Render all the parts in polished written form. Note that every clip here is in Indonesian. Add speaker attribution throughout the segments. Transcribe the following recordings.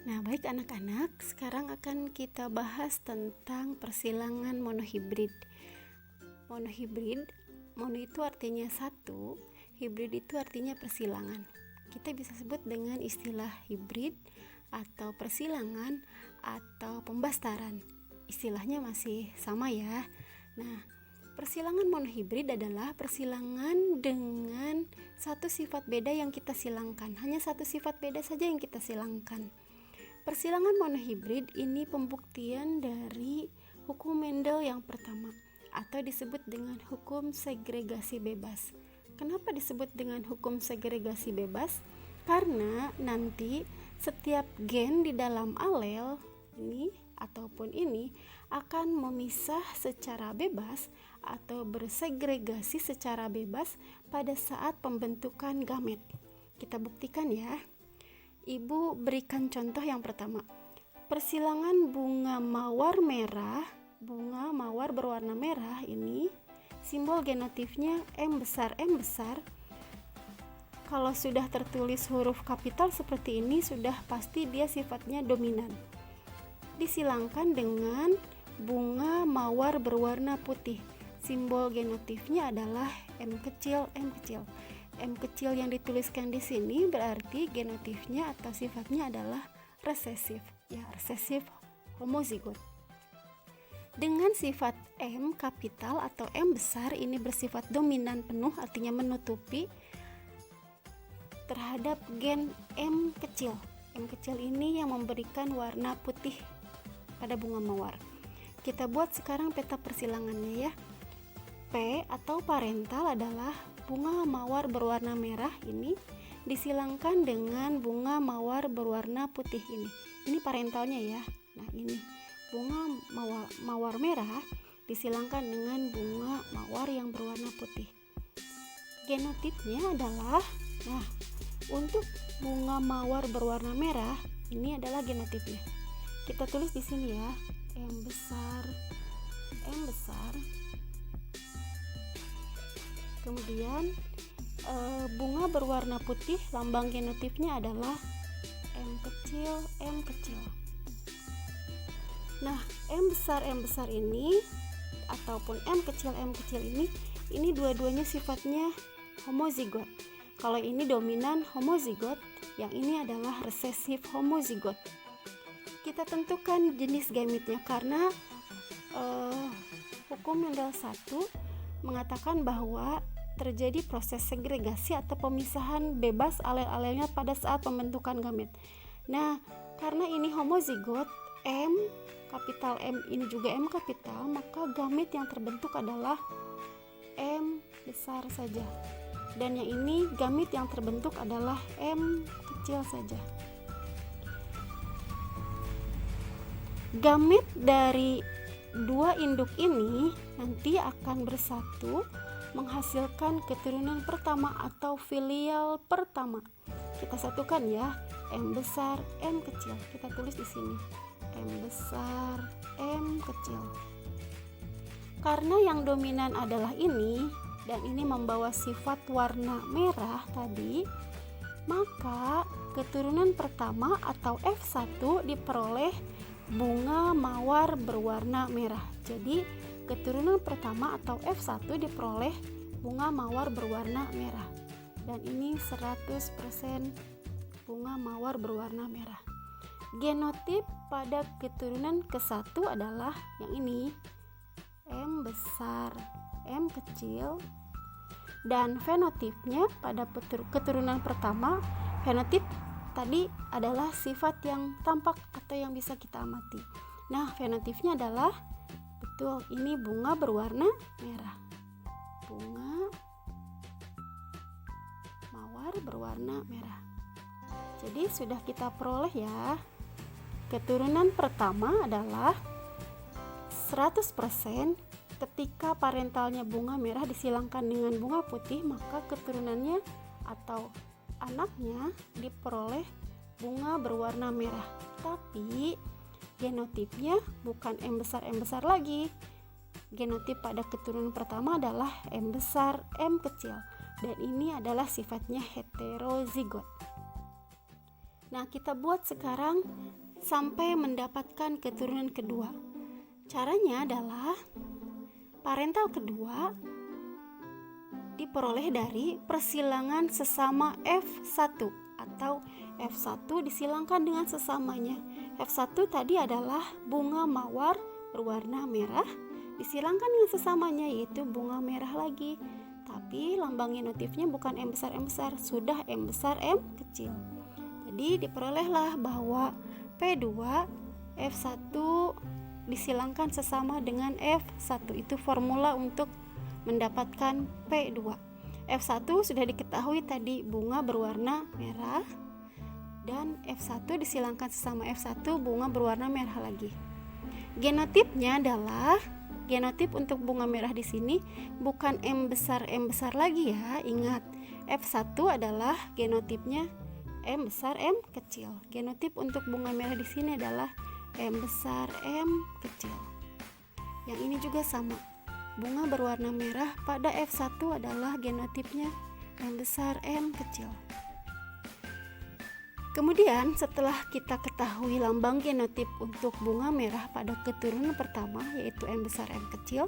Speaker 1: Nah, baik anak-anak, sekarang akan kita bahas tentang persilangan monohibrid. Monohibrid, mono itu artinya satu, hibrid itu artinya persilangan. Kita bisa sebut dengan istilah hibrid atau persilangan atau pembastaran. Istilahnya masih sama ya. Nah, persilangan monohibrid adalah persilangan dengan satu sifat beda yang kita silangkan. Hanya satu sifat beda saja yang kita silangkan. Persilangan monohibrid ini pembuktian dari hukum Mendel yang pertama atau disebut dengan hukum segregasi bebas. Kenapa disebut dengan hukum segregasi bebas? Karena nanti setiap gen di dalam alel ini ataupun ini akan memisah secara bebas atau bersegregasi secara bebas pada saat pembentukan gamet. Kita buktikan ya. Ibu berikan contoh yang pertama. Persilangan bunga mawar merah, bunga mawar berwarna merah ini simbol genotipnya M besar. Kalau sudah tertulis huruf kapital seperti ini sudah pasti dia sifatnya dominan. Disilangkan dengan bunga mawar berwarna putih. Simbol genotipnya adalah M kecil. M kecil yang dituliskan di sini berarti genotipnya atau sifatnya adalah resesif, ya, resesif homozigot. Dengan sifat M kapital atau M besar ini bersifat dominan penuh, artinya menutupi terhadap gen M kecil. M kecil ini yang memberikan warna putih pada bunga mawar. Kita buat sekarang peta persilangannya ya. P atau parental adalah bunga mawar berwarna merah ini disilangkan dengan bunga mawar berwarna putih ini. Ini parentalnya ya. Nah, ini bunga mawar merah disilangkan dengan bunga mawar yang berwarna putih. Genotipnya adalah, nah, untuk bunga mawar berwarna merah ini adalah genotipnya. Kita tulis di sini ya, M besar. Kemudian bunga berwarna putih, lambang genotipnya adalah M kecil. Nah, M besar ini ataupun M kecil ini dua-duanya sifatnya homozigot. Kalau ini dominan homozigot, yang ini adalah resesif homozigot. Kita tentukan jenis gametnya karena hukum Mendel 1 mengatakan bahwa terjadi proses segregasi atau pemisahan bebas alel-alelnya pada saat pembentukan gamet. Nah, karena ini homozigot, M kapital M ini juga M kapital, maka gamet yang terbentuk adalah M besar saja. Dan yang ini gamet yang terbentuk adalah M kecil saja. Gamet dari dua induk ini nanti akan bersatu menghasilkan keturunan pertama atau filial pertama. Kita satukan ya, M besar, M kecil. Kita tulis di sini, M besar, M kecil. Karena yang dominan adalah ini dan ini membawa sifat warna merah tadi, maka keturunan pertama atau F1 diperoleh bunga mawar berwarna merah. Jadi keturunan pertama atau F1 diperoleh bunga mawar berwarna merah. Dan ini 100% bunga mawar berwarna merah. Genotip pada keturunan ke-1 adalah yang ini, M besar, M kecil. Dan fenotipnya pada keturunan pertama, fenotip tadi adalah sifat yang tampak atau yang bisa kita amati. Nah, fenotipnya adalah betul, ini bunga berwarna merah. Bunga mawar berwarna merah. Jadi sudah kita peroleh ya. Keturunan pertama adalah 100% ketika parentalnya bunga merah disilangkan dengan bunga putih, maka keturunannya atau anaknya diperoleh bunga berwarna merah. Tapi genotipnya bukan M besar lagi. Genotip pada keturunan pertama adalah M besar, M kecil. Dan ini adalah sifatnya heterozigot. Nah, kita buat sekarang sampai mendapatkan keturunan kedua. Caranya adalah parental kedua diperoleh dari persilangan sesama F1 atau F1 disilangkan dengan sesamanya. F1 tadi adalah bunga mawar berwarna merah disilangkan dengan sesamanya, yaitu bunga merah lagi. Tapi lambang genotifnya bukan M besar, sudah M besar, M kecil. Jadi diperolehlah bahwa P2 F1 disilangkan sesama dengan F1. Itu formula untuk mendapatkan P2. F1 sudah diketahui tadi bunga berwarna merah, dan F1 disilangkan sesama F1 bunga berwarna merah lagi. Genotipnya adalah, genotip untuk bunga merah di sini bukan M besar lagi ya. Ingat, F1 adalah genotipnya M besar M kecil. Genotip untuk bunga merah di sini adalah M besar M kecil. Yang ini juga sama. Bunga berwarna merah pada F1 adalah genotipnya M besar M kecil. Kemudian setelah kita ketahui lambang genotip untuk bunga merah pada keturunan pertama, yaitu M besar M kecil,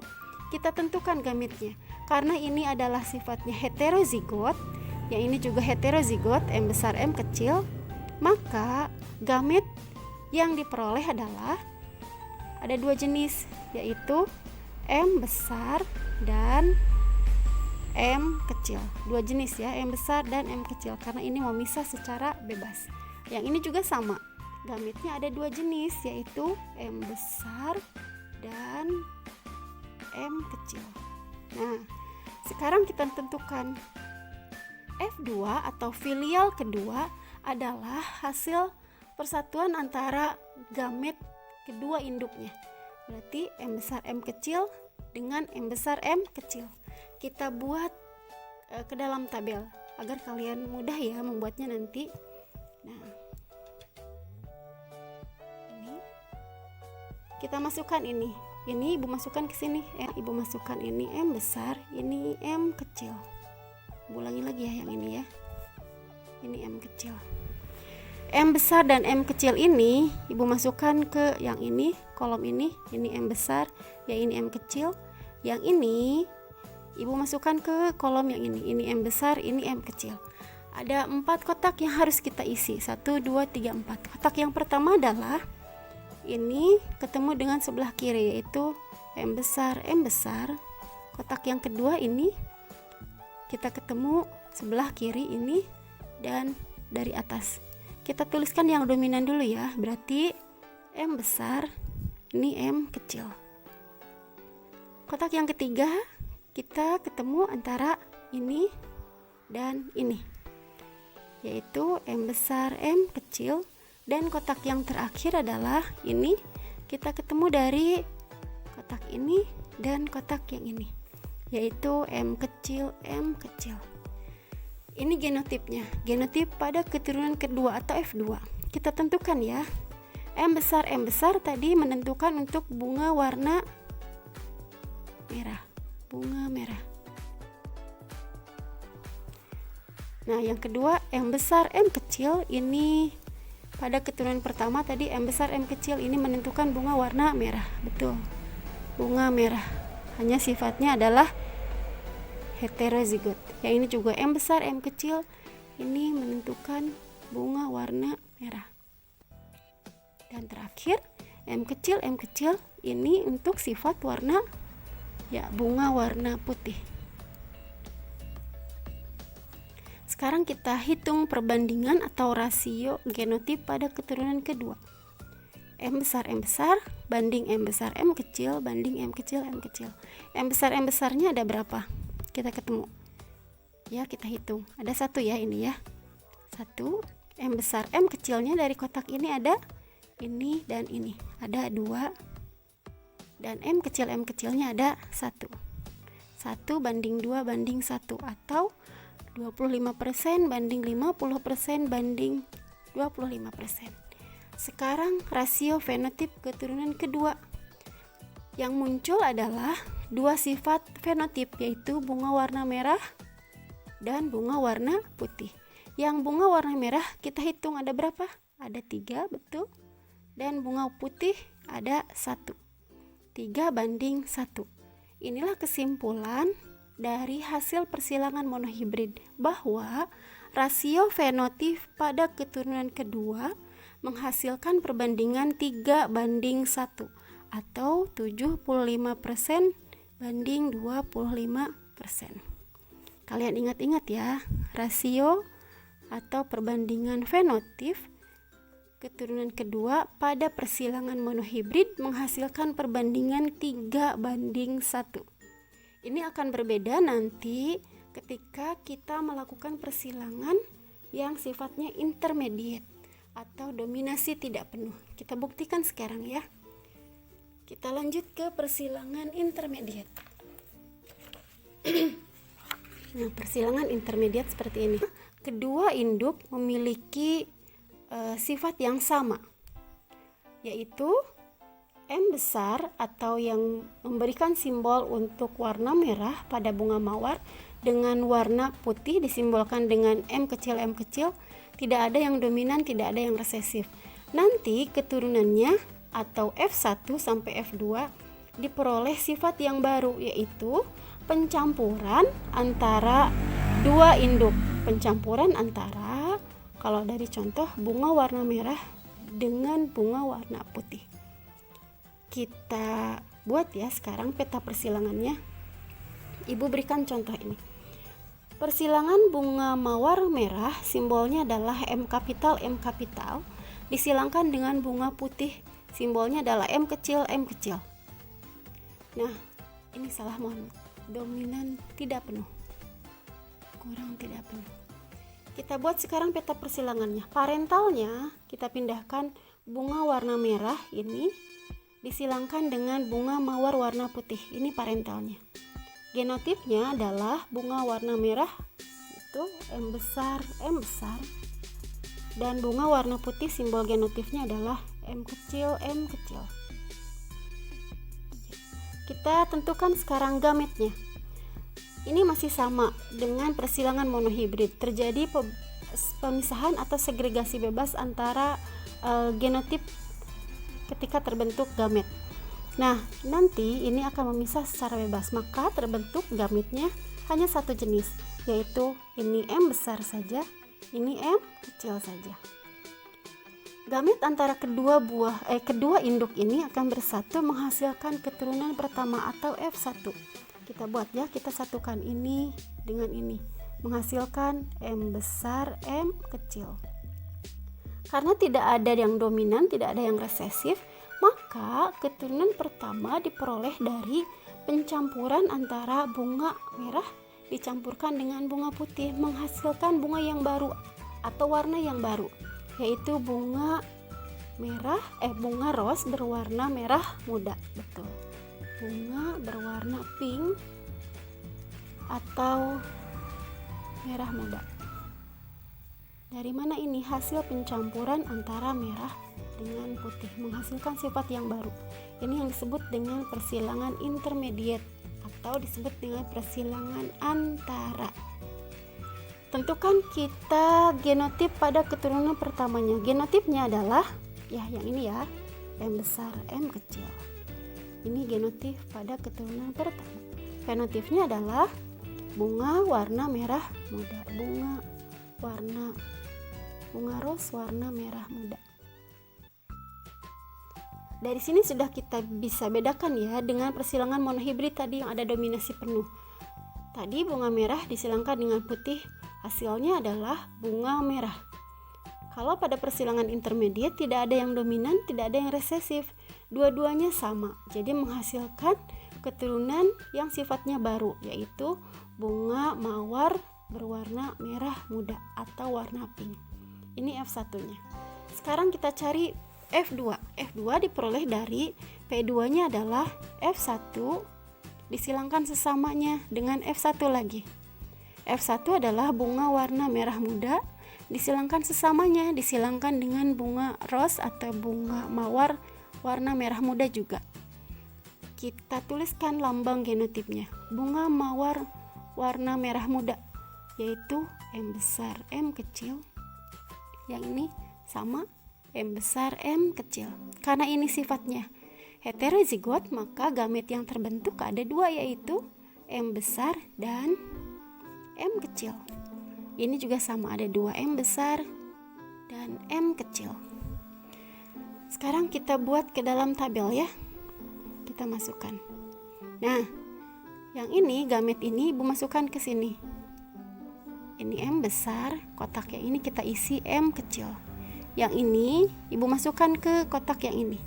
Speaker 1: kita tentukan gametnya. Karena ini adalah sifatnya heterozigot, yang ini juga heterozigot M besar M kecil, maka gamet yang diperoleh adalah ada dua jenis, yaitu M besar dan M kecil. Dua jenis ya, M besar dan M kecil, karena ini memisah secara bebas. Yang ini juga sama, gametnya ada dua jenis, yaitu M besar dan M kecil. Nah, sekarang kita tentukan F2 atau filial kedua adalah hasil persatuan antara gamet kedua induknya. Berarti M besar M kecil dengan M besar M kecil. Kita buat ke dalam tabel agar kalian mudah ya membuatnya nanti. Nah, ini kita masukkan ini ibu masukkan ke sini, ibu masukkan ini M besar, ini M kecil. Ulangi lagi ya yang ini ya. Ini M kecil. M besar dan M kecil ini ibu masukkan ke yang ini, kolom ini M besar, yang ini M kecil. Yang ini ibu masukkan ke kolom yang ini M besar, ini M kecil. Ada 4 kotak yang harus kita isi. 1, 2, 3, 4. Kotak yang pertama adalah ini ketemu dengan sebelah kiri, yaitu M besar. Kotak yang kedua ini kita ketemu sebelah kiri ini dan dari atas. Kita tuliskan yang dominan dulu ya. Berarti M besar, ini M kecil. Kotak yang ketiga kita ketemu antara ini dan ini, yaitu M besar M kecil. Dan kotak yang terakhir adalah ini, kita ketemu dari kotak ini dan kotak yang ini, yaitu M kecil M kecil. Ini genotipnya, genotip pada keturunan kedua atau F2. Kita tentukan ya. M besar tadi menentukan untuk bunga warna merah, bunga merah. Nah, yang kedua M besar M kecil, ini pada keturunan pertama tadi M besar M kecil ini menentukan bunga warna merah. Betul, bunga merah, hanya sifatnya adalah heterozigot. Yang ini juga M besar M kecil, ini menentukan bunga warna merah. Dan terakhir M kecil ini untuk sifat warna ya, bunga warna putih. Sekarang kita hitung perbandingan atau rasio genotip pada keturunan kedua. M besar banding M besar M kecil banding M kecil. M besarnya ada berapa? Kita ketemu ya, kita hitung. Ada 1 ya, ini ya 1. M besar M kecilnya dari kotak ini ada ini dan ini, ada 2. Dan M kecilnya ada 1 banding 2 banding 1, atau 25% banding 50% banding 25%. Sekarang rasio fenotip keturunan kedua. Yang muncul adalah 2 sifat fenotip, yaitu bunga warna merah dan bunga warna putih. Yang bunga warna merah kita hitung ada berapa? Ada 3, betul. Dan bunga putih ada 1. 3:1. Inilah kesimpulan dari hasil persilangan monohibrid bahwa rasio fenotip pada keturunan kedua menghasilkan perbandingan 3:1 atau 75% banding 25%. Kalian ingat-ingat ya, rasio atau perbandingan fenotip keturunan kedua pada persilangan monohibrid menghasilkan perbandingan 3:1. Ini akan berbeda nanti ketika kita melakukan persilangan yang sifatnya intermediate atau dominasi tidak penuh. Kita buktikan sekarang ya. Kita lanjut ke persilangan intermediate. Nah, persilangan intermediate seperti ini. Kedua induk memiliki sifat yang sama, yaitu M besar atau yang memberikan simbol untuk warna merah pada bunga mawar dengan warna putih disimbolkan dengan M kecil, tidak ada yang dominan, tidak ada yang resesif. Nanti keturunannya atau F1 sampai F2 diperoleh sifat yang baru, yaitu pencampuran antara dua induk. Pencampuran antara, kalau dari contoh, bunga warna merah dengan bunga warna putih. Kita buat ya sekarang peta persilangannya. Ibu berikan contoh ini. Persilangan bunga mawar merah simbolnya adalah M kapital, disilangkan dengan bunga putih simbolnya adalah M kecil. Nah, ini salah, mohon. Dominan tidak penuh, kurang tidak penuh. Kita buat sekarang peta persilangannya. Parentalnya kita pindahkan bunga warna merah ini disilangkan dengan bunga mawar warna putih. Ini parentalnya. Genotipnya adalah bunga warna merah itu M besar, dan bunga warna putih simbol genotipnya adalah M kecil. Kita tentukan sekarang gametnya. Ini masih sama dengan persilangan monohibrid. Terjadi pemisahan atau segregasi bebas antara genotip ketika terbentuk gamet. Nah, nanti ini akan memisah secara bebas, maka terbentuk gametnya hanya satu jenis, yaitu ini M besar saja, ini M kecil saja. Gamet antara kedua induk ini akan bersatu menghasilkan keturunan pertama atau F1. Kita buat ya, kita satukan ini dengan ini, menghasilkan M besar, M kecil. Karena tidak ada yang dominan, tidak ada yang resesif, maka keturunan pertama diperoleh dari pencampuran antara bunga merah dicampurkan dengan bunga putih, menghasilkan bunga yang baru atau warna yang baru, yaitu bunga ros berwarna merah muda. Betul, bunga berwarna pink atau merah muda. Dari mana ini? Hasil pencampuran antara merah dengan putih menghasilkan sifat yang baru. Ini yang disebut dengan persilangan intermediate atau disebut dengan persilangan antara. Tentukan kita genotip pada keturunan pertamanya. Genotipnya adalah ya yang ini ya, M besar, M kecil. Ini genotip pada keturunan pertama. Fenotipnya adalah bunga warna merah muda, bunga ros warna merah muda. Dari sini sudah kita bisa bedakan ya dengan persilangan monohibrid tadi yang ada dominasi penuh. Tadi bunga merah disilangkan dengan putih, hasilnya adalah bunga merah. Kalau pada persilangan intermediate tidak ada yang dominan, tidak ada yang resesif, dua-duanya sama, jadi menghasilkan keturunan yang sifatnya baru, yaitu bunga mawar berwarna merah muda atau warna pink. Ini F1-nya. Sekarang kita cari F2. F2 diperoleh dari P2 nya adalah F1 disilangkan sesamanya dengan F1 lagi. F1 adalah bunga warna merah muda disilangkan sesamanya, disilangkan dengan bunga ros atau bunga mawar warna merah muda juga. Kita tuliskan lambang genotipnya, bunga mawar warna merah muda, yaitu M besar M kecil. Yang ini sama M besar M kecil. Karena ini sifatnya heterozigot, maka gamet yang terbentuk ada dua, yaitu M besar dan M kecil. Ini juga sama, ada dua, M besar dan M kecil. Sekarang kita buat ke dalam tabel ya. Kita masukkan. Nah, yang ini gamet ini Ibu masukkan ke sini. Ini M besar, kotak yang ini kita isi M kecil. Yang ini Ibu masukkan ke kotak yang ini.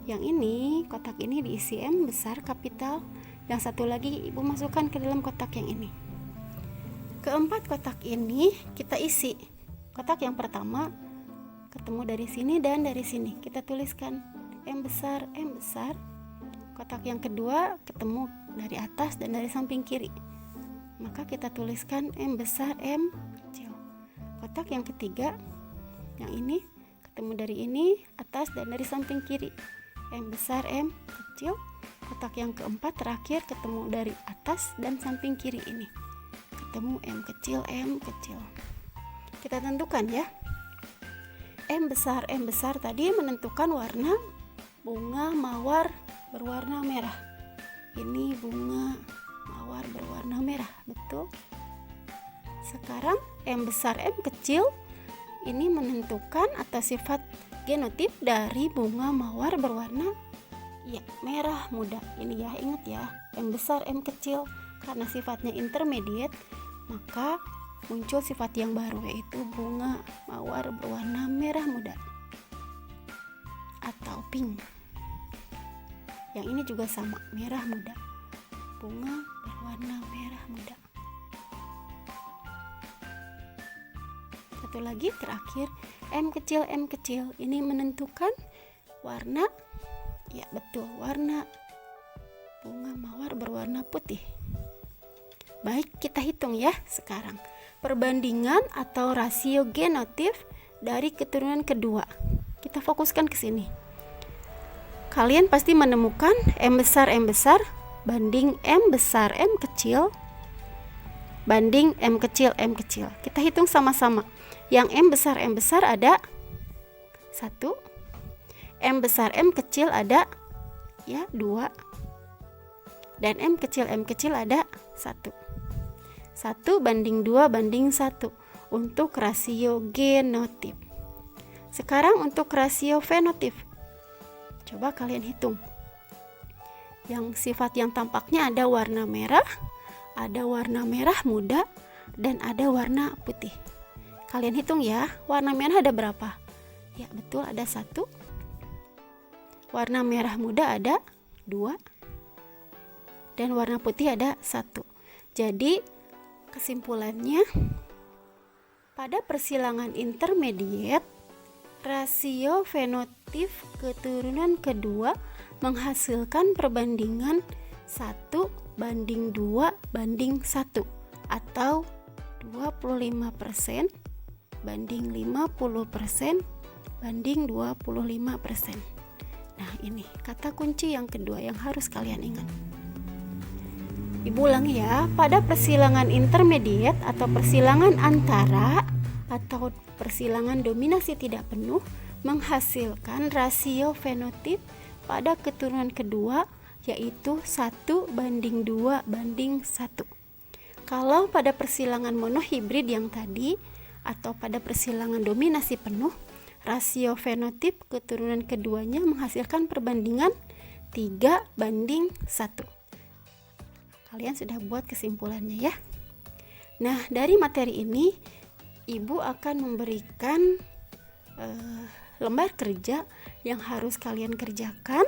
Speaker 1: Yang ini, kotak ini diisi M besar kapital. Yang satu lagi Ibu masukkan ke dalam kotak yang ini. Keempat kotak ini kita isi. Kotak yang pertama ketemu dari sini dan dari sini. Kita tuliskan M besar M besar. Kotak yang kedua ketemu dari atas dan dari samping kiri. Maka kita tuliskan M besar M kecil. Kotak yang ketiga, yang ini ketemu dari ini, atas dan dari samping kiri. M besar M kecil. Kotak yang keempat terakhir ketemu dari atas dan samping kiri ini. Ketemu M kecil. Kita tentukan ya. M besar tadi menentukan warna bunga mawar berwarna merah. Ini bunga mawar berwarna merah, betul? Sekarang M besar M kecil ini menentukan atau sifat genotip dari bunga mawar berwarna merah muda. Ini ya, ingat ya, M besar M kecil karena sifatnya intermediate, maka muncul sifat yang baru, yaitu bunga mawar berwarna merah muda atau pink. Yang ini juga sama, merah muda, bunga berwarna merah muda. Satu lagi terakhir, M kecil ini menentukan warna, ya betul, warna bunga mawar berwarna putih. Baik, kita hitung ya sekarang perbandingan atau rasio genotip dari keturunan kedua. Kita fokuskan ke sini. Kalian pasti menemukan M besar banding M besar M kecil banding M kecil. Kita hitung sama-sama. Yang M besar ada 1, M besar M kecil ada 2, dan M kecil ada 1. 1 banding 2 banding 1 untuk rasio genotip. Sekarang untuk rasio fenotip. Coba kalian hitung. Yang sifat yang tampaknya ada warna merah, ada warna merah muda, dan ada warna putih. Kalian hitung ya, warna merah ada berapa? Ya betul, ada 1. Warna merah muda ada 2. Dan warna putih ada 1. Jadi kesimpulannya, pada persilangan intermediate, rasio fenotip keturunan kedua menghasilkan perbandingan 1 banding 2 banding 1 atau 25% banding 50% banding 25%. Nah, ini kata kunci yang kedua yang harus kalian ingat. Ibu ulangi ya, pada persilangan intermediate atau persilangan antara atau persilangan dominasi tidak penuh menghasilkan rasio fenotip pada keturunan kedua yaitu 1 banding 2 banding 1. Kalau pada persilangan monohibrid yang tadi atau pada persilangan dominasi penuh, rasio fenotip keturunan keduanya menghasilkan perbandingan 3 banding 1. Kalian sudah buat kesimpulannya ya. Nah, dari materi ini Ibu akan memberikan lembar kerja yang harus kalian kerjakan